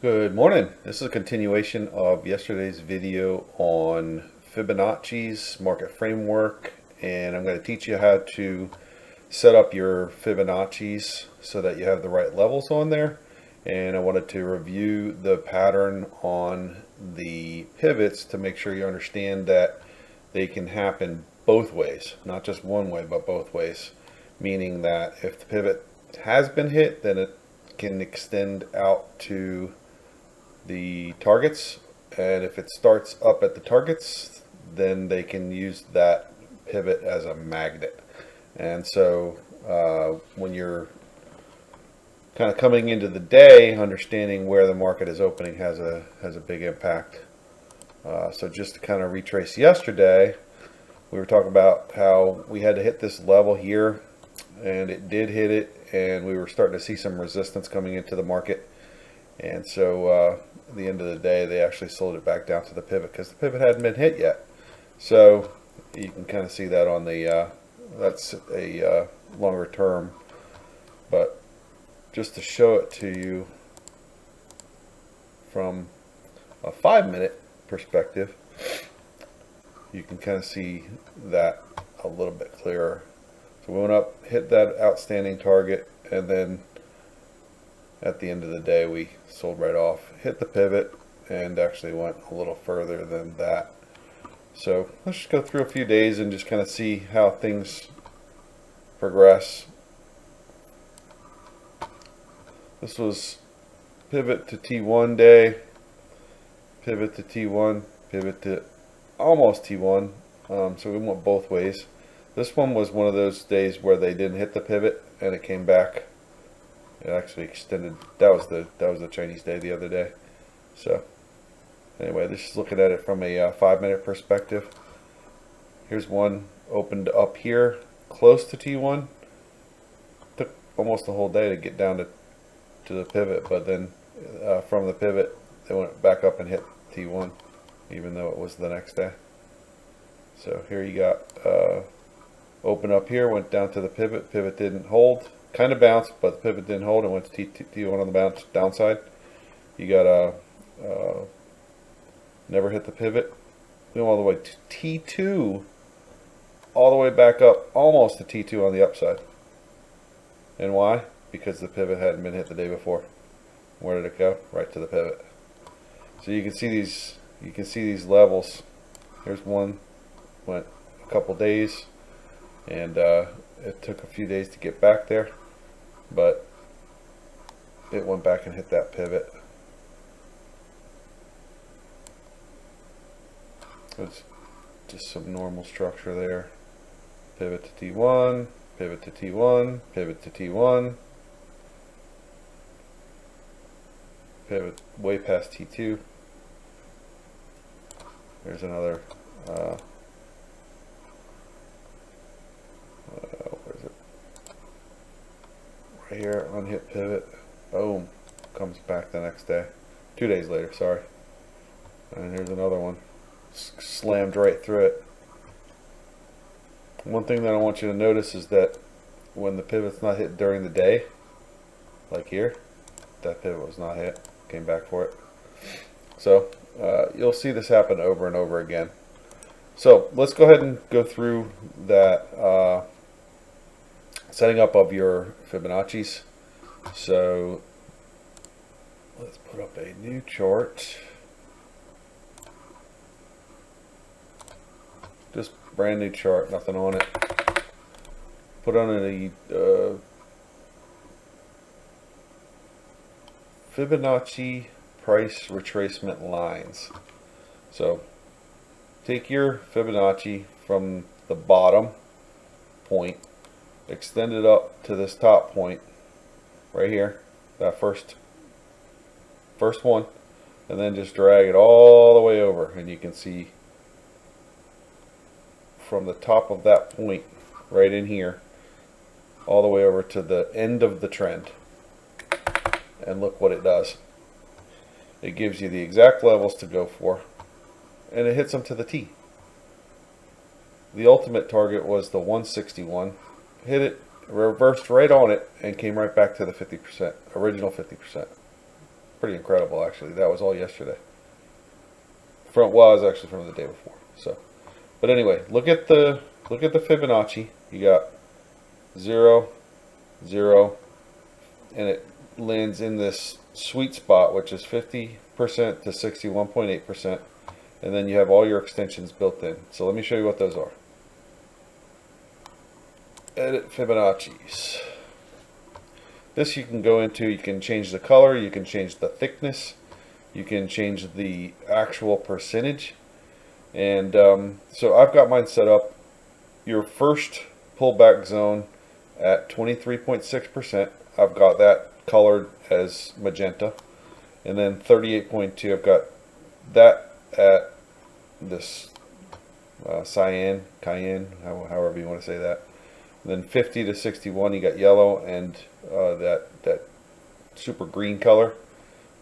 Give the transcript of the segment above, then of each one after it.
Good morning. This is a continuation of yesterday's video on Fibonacci's market framework, and I'm going to teach you how to set up your Fibonacci's so that you have the right levels on there. And I wanted to review the pattern on the pivots to make sure you understand that they can happen both ways, not just one way, but both ways. Meaning that if the pivot has been hit, then it can extend out to the targets, and if it starts up at the targets, then they can use that pivot as a magnet. And so when you're kind of coming into the day, understanding where the market is opening has a big impact. So just to kind of retrace yesterday, we were talking about how we had to hit this level here, and it did hit it, and we were starting to see some resistance coming into the market. And so at the end of the day, they actually sold it back down to the pivot because the pivot hadn't been hit yet. So you can kind of see that on the, that's a longer term. But just to show it to you from a 5-minute perspective, you can kind of see that a little bit clearer. So we went up, hit that outstanding target, and then at the end of the day we sold right off, hit the pivot, and actually went a little further than that. So let's just go through a few days and just kind of see how things progress. This was pivot to T1 day, pivot to T1, pivot to almost T1. So we went both ways. This one was one of those days where they didn't hit the pivot and it came back. It actually extended. That was the Chinese day the other day. So anyway, this is looking at it from a 5-minute perspective. Here's one opened up here close to T1. Took almost the whole day to get down to the pivot, but then from the pivot they went back up and hit T1, even though it was the next day. So here you got open up here, went down to the pivot. Pivot didn't hold. Kind of bounced, but the pivot didn't hold and went to T1 on the bounce downside. You got a never hit the pivot. Went all the way to T2, all the way back up, almost to T2 on the upside. And why? Because the pivot hadn't been hit the day before. Where did it go? Right to the pivot. So you can see these. You can see these levels. Here's one. Went a couple days, and it took a few days to get back there, but it went back and hit that pivot. It's just some normal structure there. Pivot to T1, pivot to T1, pivot to T1, pivot way past T2. There's another where is it? Right here, unhit pivot. Boom. Comes back the next day. 2 days later, sorry. And here's another one. Slammed right through it. One thing that I want you to notice is that when the pivot's not hit during the day, like here, that pivot was not hit. Came back for it. So you'll see this happen over and over again. So let's go ahead and go through that setting up of your Fibonacci's. So let's put up a new chart. Just brand new chart, nothing on it. Put on a Fibonacci price retracement lines. So take your Fibonacci from the bottom point, extend it up to this top point right here, that first one, and then just drag it all the way over, and you can see from the top of that point right in here all the way over to the end of the trend. And look what it does. It gives you the exact levels to go for, and it hits them to the T. The ultimate target was the 161. Hit it, reversed right on it, and came right back to the 50%, original 50%. pretty incredible, actually. That was all yesterday. Well, it was actually from the day before. So, but anyway, look at the Fibonacci. You got 0, 0, and it lands in this sweet spot, which is 50% to 61.8%, and then you have all your extensions built in. So let me show you what those are. Edit Fibonacci's. This you can go into, you can change the color, you can change the thickness, you can change the actual percentage. And so I've got mine set up. Your first pullback zone at 23.6%, I've got that colored as magenta. And then 38.2, I've got that at this cayenne, however you want to say that. And then 50 to 61, you got yellow and that super green color.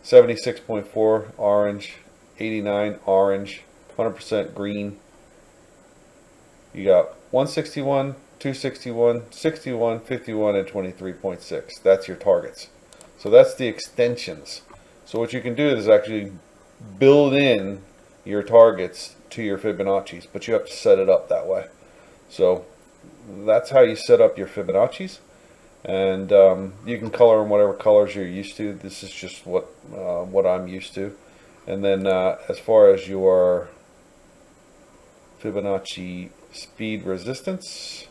76.4 orange, 89 orange, 100% green. You got 161, 261, 61, 51, and 23.6. That's your targets. So that's the extensions. So what you can do is actually build in your targets to your Fibonacci's, but you have to set it up that way. So that's how you set up your Fibonacci's, and you can color them whatever colors you're used to. This is just what I'm used to. And then as far as your Fibonacci speed resistance,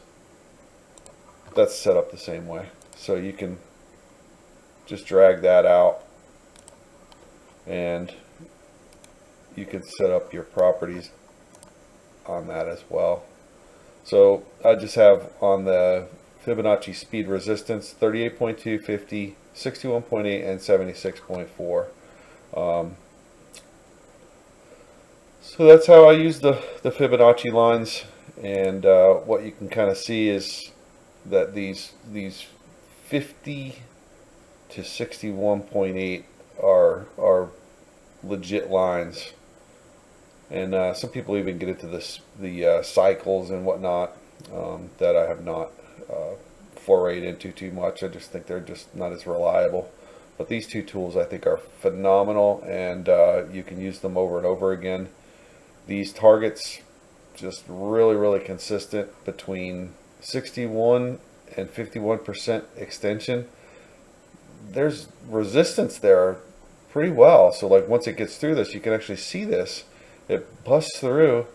that's set up the same way. So you can just drag that out, and you can set up your properties on that as well. So I just have on the Fibonacci speed resistance 38.2, 50, 61.8, and 76.4. So that's how I use the Fibonacci lines, and what you can kind of see is that these 50 to 61.8 are legit lines. And some people even get into the cycles and whatnot that I have not forayed into too much. I just think they're just not as reliable. But these two tools I think are phenomenal, and you can use them over and over again. These targets just really consistent between 61 and 51% extension. There's resistance there pretty well. So like once it gets through this, you can actually see this. It busts through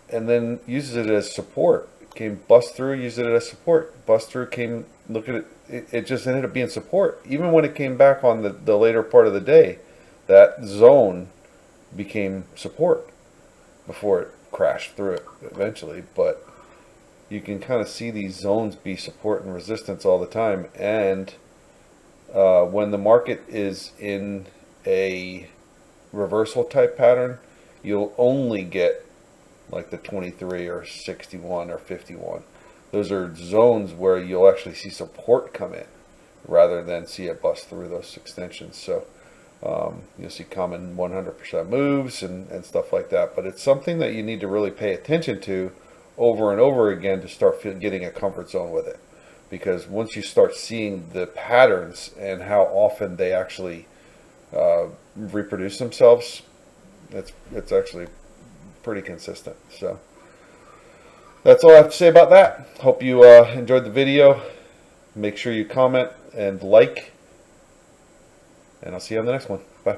and then uses it as support. It came bust through, used it as support. Bust through, came, look at it, it just ended up being support. Even when it came back on the later part of the day, that zone became support before it crashed through it eventually. But you can kind of see these zones be support and resistance all the time. And when the market is in a reversal type pattern, you'll only get like the 23 or 61 or 51. Those are zones where you'll actually see support come in rather than see it bust through those extensions. So you'll see common 100% moves and stuff like that. But it's something that you need to really pay attention to over and over again to start getting a comfort zone with it. Because once you start seeing the patterns and how often they actually reproduce themselves, it's actually pretty consistent. So that's all I have to say about that. Hope you enjoyed the video. Make sure you comment and like, and I'll see you on the next one. Bye.